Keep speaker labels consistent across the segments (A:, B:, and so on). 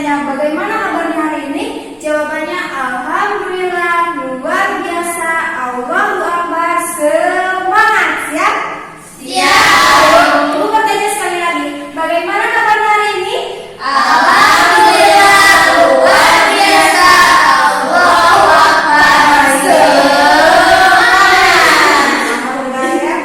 A: ditanya bagaimana kabarnya hari ini, jawabannya alhamdulillah, luar biasa, Allahu Akbar, semangat. Siap? Siap. Ibu bertanya sekali lagi, bagaimana kabarnya hari ini?
B: Alhamdulillah, luar biasa, Allahu Akbar, semangat.
A: Alhamdulillah ya.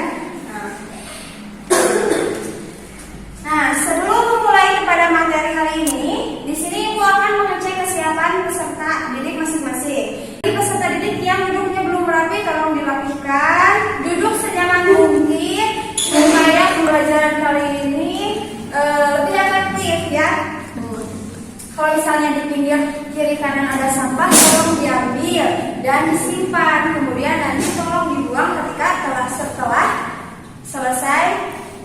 A: Nah, sebelum memulai kepada materi kali ini, di sini Ibu akan mengecek kesiapan peserta didik masing-masing. Jadi peserta didik yang duduknya belum rapi tolong dirapikan, duduk senyaman mungkin supaya pembelajaran kali ini lebih efektif ya. Kalau misalnya di pinggir kiri kanan ada sampah, tolong diambil dan disimpan. Kemudian nanti tolong dibuang ketika setelah selesai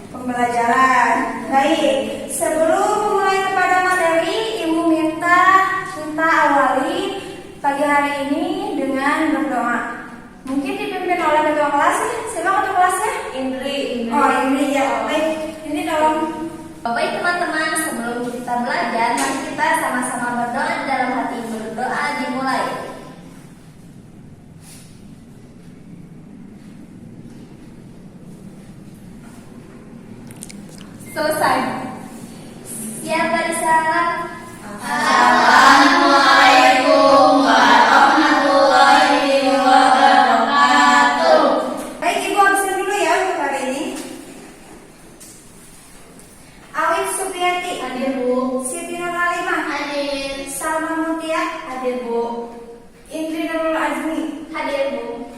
A: pembelajaran. Baik, sebelum memulai kepada materi, Ibu minta kita awali pagi hari ini dengan berdoa. Mungkin dipimpin oleh ketua kelas ya. Siapa ketua kelasnya?
B: Indri.
A: Oh, ini ya. Baik, ini tolong.
B: Baik teman-teman, sebelum kita belajar, mari kita sama-sama berdoa di dalam hati. Berdoa dimulai. Selesai. Siapa di sana? Assalamualaikum warahmatullahi wabarakatuh.
A: Baik, Ibu absen dulu ya untuk hari ini. Awif Supriyati
B: Hadir, Bu.
A: Siti Nurhalimah
B: Hadir.
A: Salma Mutia
B: Hadir, Bu.
A: Indri Nurul Azmi.
B: Hadir, Bu.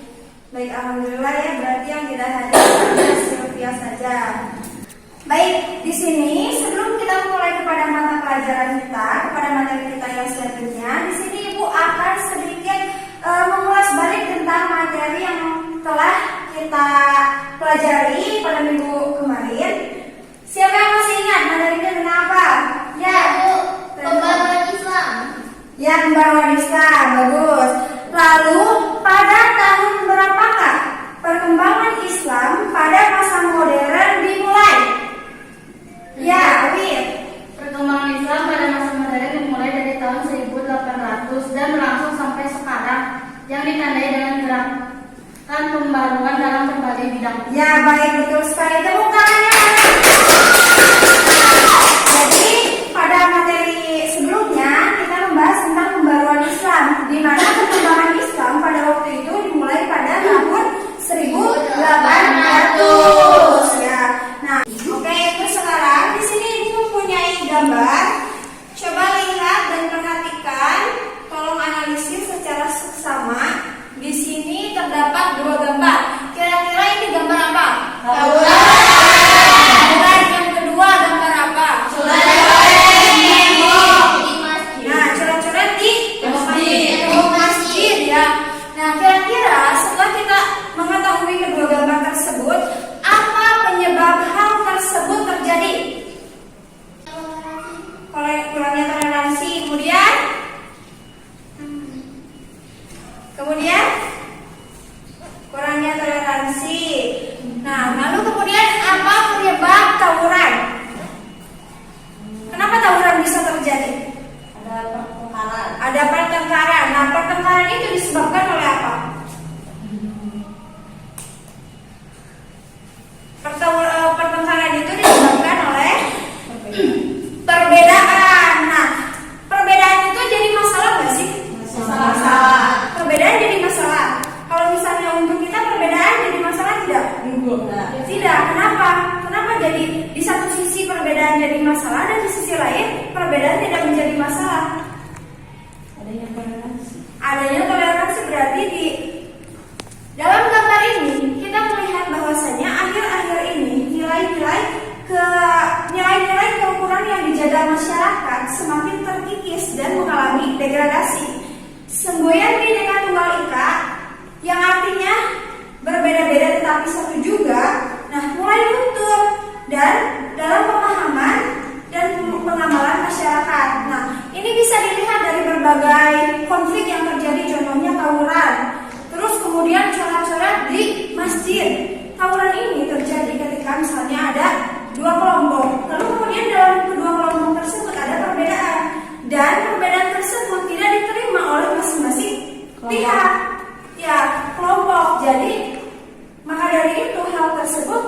A: Baik, alhamdulillah ya, berarti yang tidak hadir hanya Sylvia saja. Baik, di sini sebelum kita mulai kepada mata pelajaran kita, kepada materi kita yang selanjutnya, di sini Ibu akan sedikit mengulas balik tentang materi yang telah kita pelajari pada minggu kemarin. Siapa yang masih ingat materinya tentang apa? Ya,
B: Bu. Pembaruan Islam.
A: Ya, pembaruan Islam, bagus. Lalu pada tahun berapakah perkembangan Islam pada masa modern dimulai? Ya, Awif.
B: Perkembangan Islam pada masa modern dimulai dari tahun 1800 dan berlangsung sampai sekarang, yang ditandai dengan gerakan pembaruan dalam berbagai bidang.
A: Ya, baik, betul sekali. Tepuk tangannya. Jadi pada materi sebelumnya kita membahas tentang pembaruan Islam, di mana perkembangan Islam pada waktu itu dimulai pada tahun 1800. Ya. Nah, oke, itu sekarang di sini Ibu mempunyai gambar. Coba lihat dan perhatikan, tolong analisis secara seksama. Di sini terdapat dua gambar. Kira-kira ini gambar apa? Gambar yang kedua gambar apa? Nah, coret-coret di tembok masjid ya. Nah, kira-kira setelah kita mengetahui kedua gambar tersebut, apa penyebab hal tersebut terjadi? Kurangnya toleransi. Kemudian kurangnya toleransi. Nah, lalu kemudian apa penyebab tawuran? Kenapa tawuran bisa terjadi? Ada pertengkaran. Nah, pertengkaran itu disebabkan oleh apa? Pertengkaran itu disebabkan oleh perbedaan. Nah, perbedaan itu jadi masalah nggak sih? Masalah. Perbedaan jadi masalah. Kalau misalnya untuk kita perbedaan jadi masalah tidak? Tidak. Kenapa? Kenapa jadi di satu sisi perbedaan jadi masalah dan di sisi lain perbedaan tidak menjadi masalah? Adanya toleransi berarti di dalam gambar ini kita melihat bahwasanya akhir-akhir ini nilai-nilai keukuran yang dijaga masyarakat semakin terkikis dan mengalami degradasi. Semboyan Bhinneka Tunggal Ika yang artinya berbeda-beda tetapi satu juga, nah mulai luntur dan dalam pemahaman dan pengamalan masyarakat. Nah, ini bisa dilihat dari berbagai konflik yang terjadi, contohnya tawuran. Terus kemudian coret-coret di masjid. Tawuran ini terjadi ketika misalnya ada dua kelompok. Lalu kemudian dalam kedua kelompok tersebut ada perbedaan. dan perbedaan tersebut tidak diterima oleh masing-masing pihak, ya kelompok. Jadi maka dari itu hal tersebut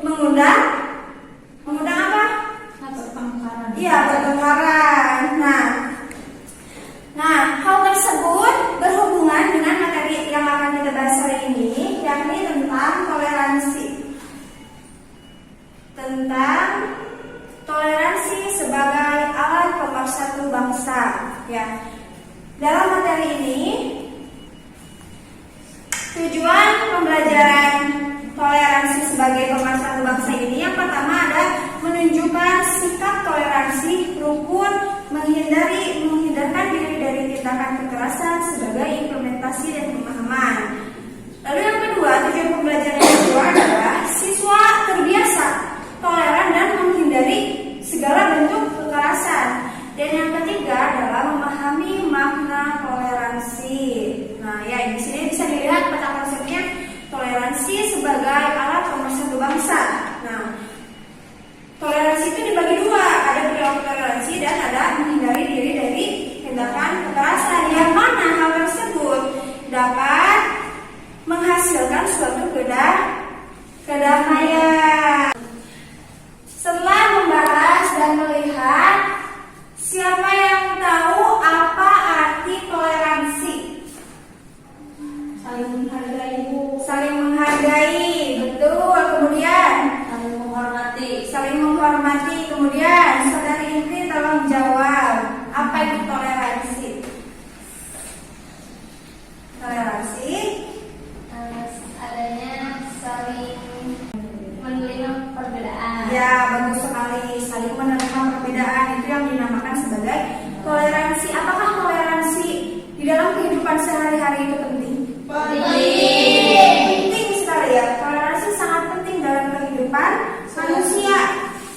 A: mengundang apa? Iya, pertengkaran. Nah, hal tersebut berhubungan dengan materi yang akan kita bahas hari ini, yakni tentang toleransi. Tentang toleransi sebagai alat pemersatu bangsa. Ya, dalam materi ini tujuan pembelajaran toleransi sebagai pemersatu bangsa ini yang pertama ada menunjukkan sikap toleransi rukun, menghindarkan diri dari tindakan kekerasan sebagai implementasi dan pemahaman. Lalu yang kedua, tujuan pembelajaran yang kedua adalah siswa terbiasa toleran dan menghindari segala bentuk kekerasan. Dan yang ketiga adalah memahami makna toleransi. Nah, ya di sini bisa dilihat peta konsepnya toleransi sebagai alat pemersatu bangsa. Nah, toleransi itu dibagi dua, ada perilaku toleransi dan ada menghindari diri dari tindakan kekerasan, yang mana hal tersebut dapat menghasilkan suatu kedamaian. Setelah membahas dan melihat, siapa yang tahu apa arti toleransi?
B: Saling menghargai, Bu.
A: Saling menghargai, betul. Kemudian
B: Saling menghormati.
A: saling menghormati. Kemudian saudari Indri tolong jawab, apa itu toleransi? Toleransi
B: Adanya saling menerima perbedaan.
A: ya, bagus sekali. Saling menerima perbedaan itu yang dinamakan sebagai toleransi. Apakah toleransi di dalam kehidupan sehari-hari itu penting? Penting sekali ya. Toleransi sangat penting dalam kehidupan manusia,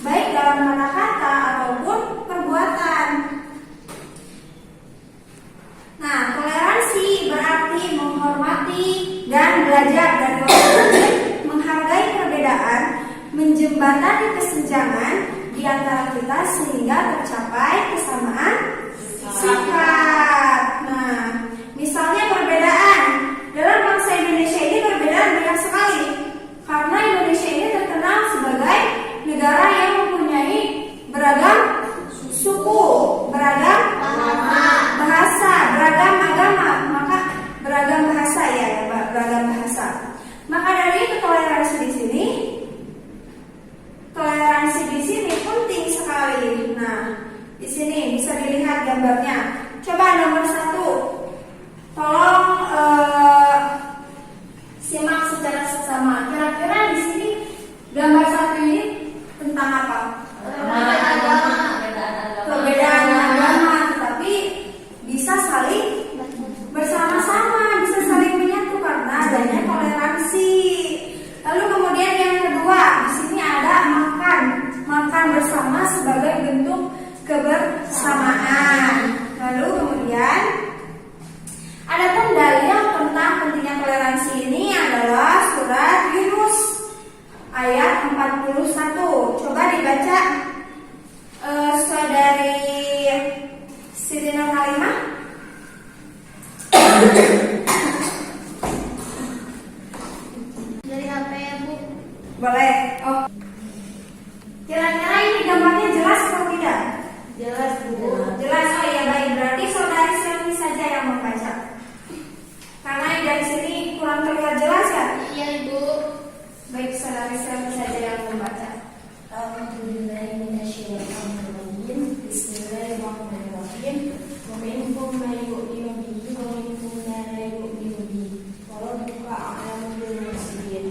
A: baik dalam kata-kata ataupun perbuatan. Nah, toleransi berarti menghormati dan belajar dari orang lain, menghargai perbedaan, menjembatani kesenjangan di antara kita sehingga tercapai kesamaan sikap. Nah, misalnya perbedaan dalam bangsa Indonesia ini perbedaan banyak sekali, karena Indonesia ini terkenal sebagai negara yang mempunyai beragam suku, beragam bahasa, beragam agama, maka beragam bahasa ya, beragam bahasa. Maka dari itu toleransi di sini penting sekali. Nah, di sini bisa dilihat gambarnya. Coba nomor 1, tolong simak secara seksama. Kira-kira di sini gambar 1 ini tentang apa? Perbedaan agama, tetapi bisa saling bersama-sama, bisa saling menyatu karena adanya toleransi. Lalu kemudian yang kedua, di sini ada makan bersama sebagai bentuk kebersamaan. Lalu kemudian adapun dalil tentang pentingnya toleransi ini adalah surat Yunus ayat 41. Coba dibaca saudari Siti Nur Halimah.
B: Dari HP ya, Bu.
A: Boleh. Oh. Kira-kira ini gambarnya jelas atau tidak?
B: Jelas, Bu.
A: Jelas. Oh ya, baik. Berarti saudari Selvi saja yang membaca. Karena dari sini kurang terlihat jelas ya.
B: Iya, Ibu.
A: Baik, saudari Selvi saja yang membaca.
C: Bismillahirrahmanirrahim. Wa minhum man yu'minu bihi wa minhum man la yu'minu bihi. Wa rabbuka a'lamu bil mufsidin.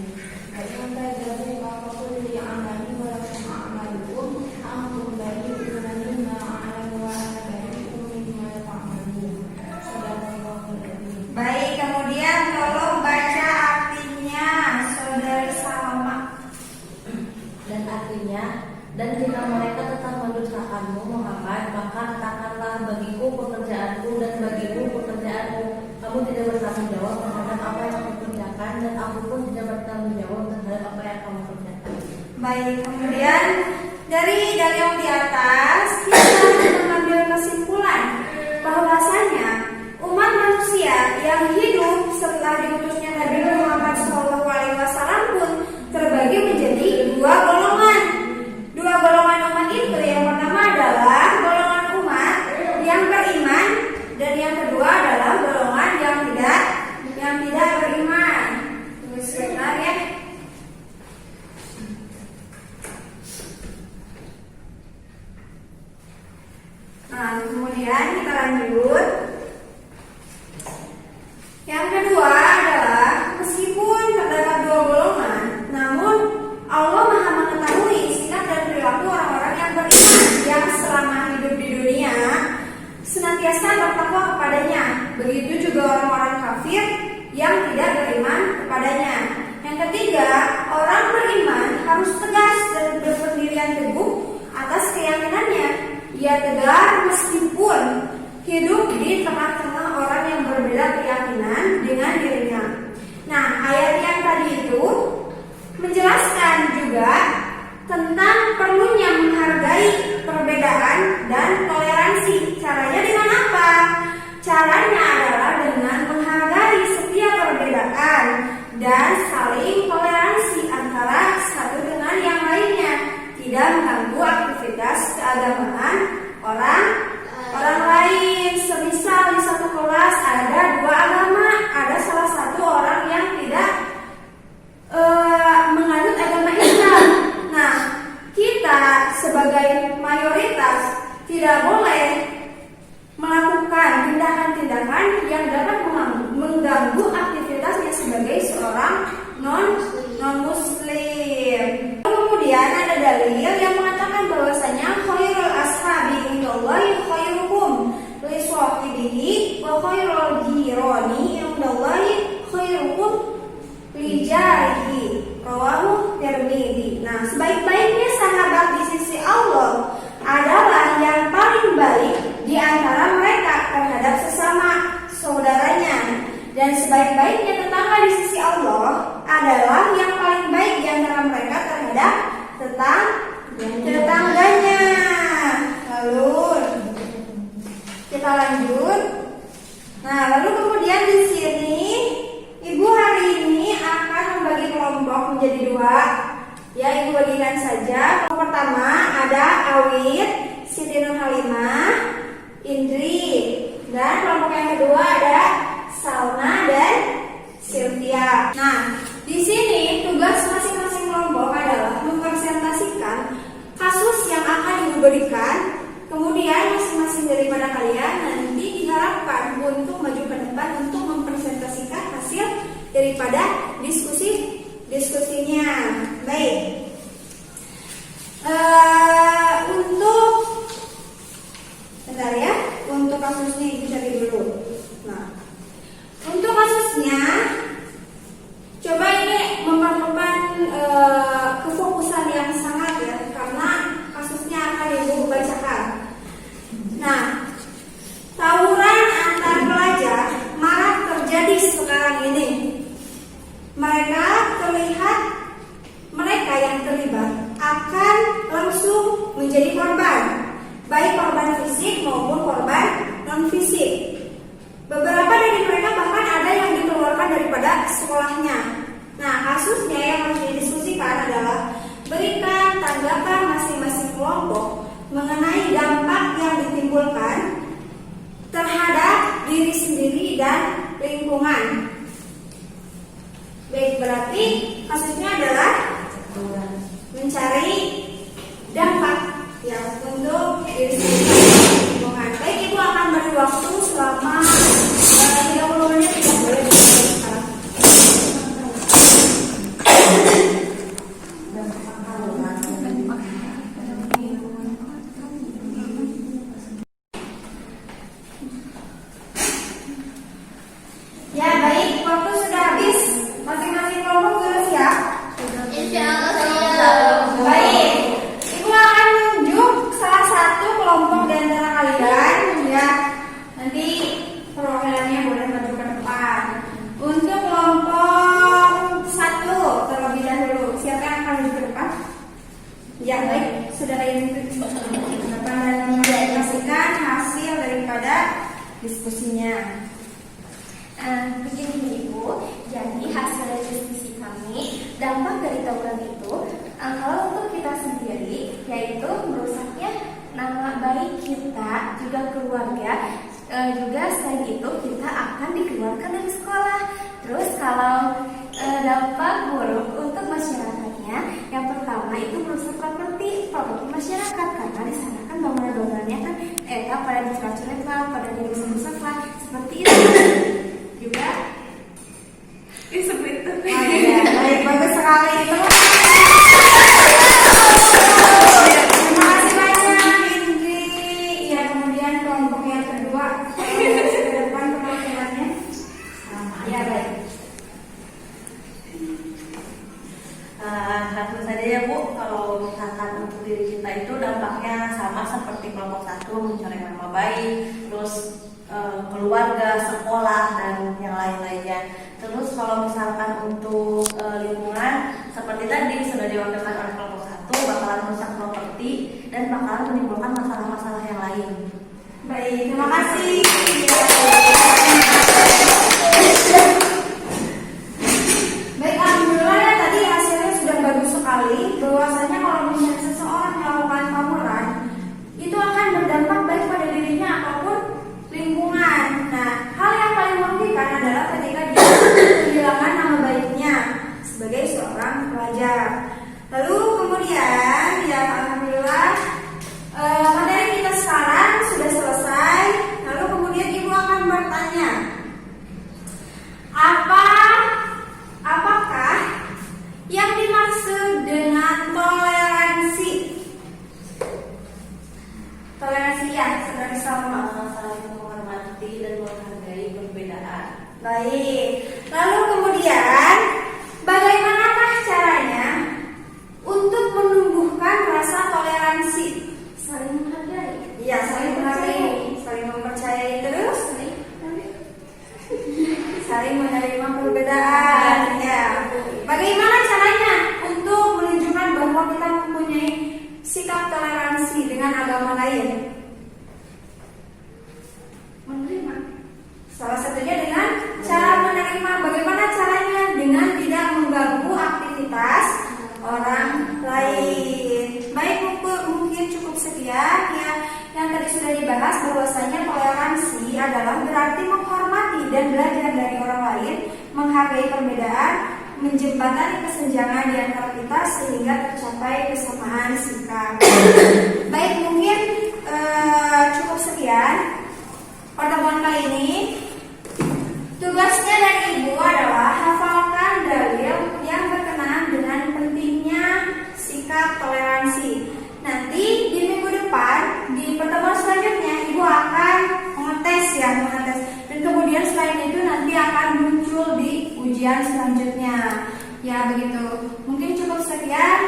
C: Wa in kadzabu faqul li amali wa lakum a'malukum antum bari'una mimma a'lamu wa ana bari'un mimma ta'malun. Sadaqallahul adzim.
A: Baik, kemudian tolong baca artinya saudari Salma.
D: Dan artinya, dan jika mereka tetap mendustakanmu Muhammad, maka katakanlah bagiku pekerjaanku dan bagimu pekerjaanmu. Kamu tidak bertanggung jawab terhadap apa yang kamu kerjakan dan aku pun tidak bertanggung jawab terhadap apa yang kamu kerjakan.
A: Baik, kemudian Dari yang di atas kita mengambil kesimpulan bahwasanya umat manusia yang hidup setelah diutusnya Nabi Muhammad SAW pun terbagi menjadi dua golongan. Dua golongan umat itu yang pertama adalah golongan umat yang beriman dan yang kedua adalah golongan yang tidak beriman. Tunggu sebentar ya. Nah, kemudian kita lanjut. Yang kedua adalah meskipun terdapat dua golongan, namun Allah Maha mengetahui sikap dan perilaku orang-orang yang beriman yang selama hidup di dunia senantiasa bertakwa kepadanya. Begitu juga orang-orang kafir yang tidak beriman kepadanya. Yang ketiga, orang beriman harus tegas dan berpendirian teguh atas keyakinannya. Ia tegar meskipun hidup di tengah-tengah orang yang berbeda keyakinan dengan dirinya. Nah, ayat yang tadi itu menjelaskan juga tentang perlunya menghargai perbedaan dan toleransi. Caranya dengan apa? Caranya adalah dengan menghargai setiap perbedaan dan saling toleransi antara satu dengan yang lainnya, tidak mengganggu aktivitas keagamaan orang lain. Semisal di satu kelas ada dua agama, ada salah satu orang yang tidak menganut agama Islam. Nah, kita sebagai mayoritas tidak boleh melakukan tindakan-tindakan yang dapat mengganggu aktivitasnya sebagai seorang non-muslim. Kemudian ada dalil yang mengatakan bahwasanya khairul ashabi indallahi khairuhum li sahibihi wa khairul jirani indallahi khairuhum li jarihi. Rawahu Tirmidzi. Nah, sebaik-baiknya sahabat di sisi Allah adalah yang paling baik di antara mereka terhadap sesama saudaranya, dan sebaik-baiknya tetangga di sisi Allah adalah yang paling baik di antara mereka terhadap tetangganya. Lalu kita lanjut. Nah, lalu kemudian di sini Ibu hari ini akan membagi kelompok menjadi dua. Ya, Ibu bagikan saja. Kelompok pertama ada Awit, Siti Nurhalimah, Indri. Dan kelompok yang kedua ada Salma dan Sylvia. Nah, di sini tugas masing-masing kelompok adalah mempresentasikan kasus yang akan Ibu berikan. Kemudian masing-masing daripada kalian nanti diharapkan untuk maju ke depan untuk mempresentasikan hasil daripada diskusinya. Baik. Bentar ya. Untuk kasusnya Ibu cari dulu. Nah, untuk kasusnya coba ini memerlukan kefokusan yang sangat ya, karena kasusnya akan Ibu bacakan. Nah, tawuran antar pelajar marak terjadi sekarang ini. Mereka yang terlibat akan langsung menjadi korban, baik korban fisik maupun korban non fisik. Beberapa dari mereka bahkan ada yang dikeluarkan daripada sekolahnya. Nah, kasusnya yang harus didiskusikan adalah berikan tanggapan masing-masing kelompok mengenai dampak yang ditimbulkan terhadap diri sendiri dan lingkungan. Baik, berarti kasusnya adalah mencari dampak ya untuk diri sendiri dan lingkungan. Baik, Ibu akan beri waktu selama 30 menit, tidak boleh sekarang. Ya, baik, waktu sudah habis. Masing-masing kelompok sudah siap? Baik, Ibu akan nunjuk salah satu kelompok di antara kalian ya. Nanti perwakilannya boleh maju ke depan. Untuk kelompok 1 terlebih dahulu, siapa yang akan maju ke depan? Ya, baik. saudara yang dapat menyaksikan hasil daripada diskusinya.
E: Begini Ibu, jadi hasil dari diskusi kami, dampak dari tawuran itu, kalau untuk kita sendiri, yaitu merusaknya nama baik kita, juga keluarga, juga selain itu kita akan dikeluarkan dari sekolah. Terus kalau dampak buruk untuk masyarakatnya, yang pertama itu merusak properti masyarakat, karena di sana kan bangunan-bangunannya kan pada dicoret-coret lah, pada dirusak-rusak lah, seperti itu. Juga
A: Seperti itu. Baik, bagus sekali. Terima kasih banyak Indri. Ya, kemudian kelompok yang kedua ke depan perwakilannya. Ya, baik.
D: Langsung saja ya Bu, kalau misalkan untuk diri kita itu dampaknya sama seperti kelompok 1, mencoreng nama baik, terus keluarga, sekolah, dan yang lain-lainnya. Terus kalau misalkan untuk lingkungan, seperti tadi sudah diwakilkan oleh kelompok 1, bakalan merusak properti dan bakalan menimbulkan masalah-masalah yang lain.
A: Baik, terima kasih. Baik, alhamdulillah ya, tadi hasilnya sudah bagus sekali. Bahwasanya kalau misalnya seseorang melakukan tawuran, itu akan berdampak baik pada dirinya ataupun lingkungan. Nah, hal yang paling merugikan adalah ketika dia kehilangan nama baiknya sebagai seorang pelajar. Lalu kemudian, ya alhamdulillah, materi kita sekarang sudah selesai. Lalu kemudian Ibu akan bertanya, apakah yang dimaksud dengan toleransi? Toleransi ya, saudara sama.
D: Saling menghormati dan menghargai perbedaan.
A: Baik. Lalu kemudian, bagaimanakah caranya untuk menumbuhkan rasa toleransi?
E: saling menghargai.
A: Iya, saling menghargai, saling mempercayai, terus saling menerima perbedaan. Ya. Bagaimana caranya untuk menunjukkan bahwa kita mempunyai sikap toleransi dengan agama lain? Menerima. Salah satunya dengan cara menerima. Bagaimana caranya? Dengan tidak mengganggu aktivitas orang lain. Baik, mungkin cukup sekian ya yang tadi sudah dibahas, bahwasanya toleransi adalah berarti menghormati dan belajar dari orang lain, menghargai perbedaan, menjembatani kesenjangan di antara kita sehingga tercapai kesamaan sikap. Baik, mungkin cukup sekian pertemuan kali ini. Tugasnya dari Ibu adalah hafalkan dalil yang berkenaan dengan pentingnya sikap toleransi. Nanti di minggu depan, di pertemuan selanjutnya, Ibu akan mengetes. Dan kemudian selain itu nanti akan muncul di ujian selanjutnya. Ya begitu. Mungkin cukup sekian.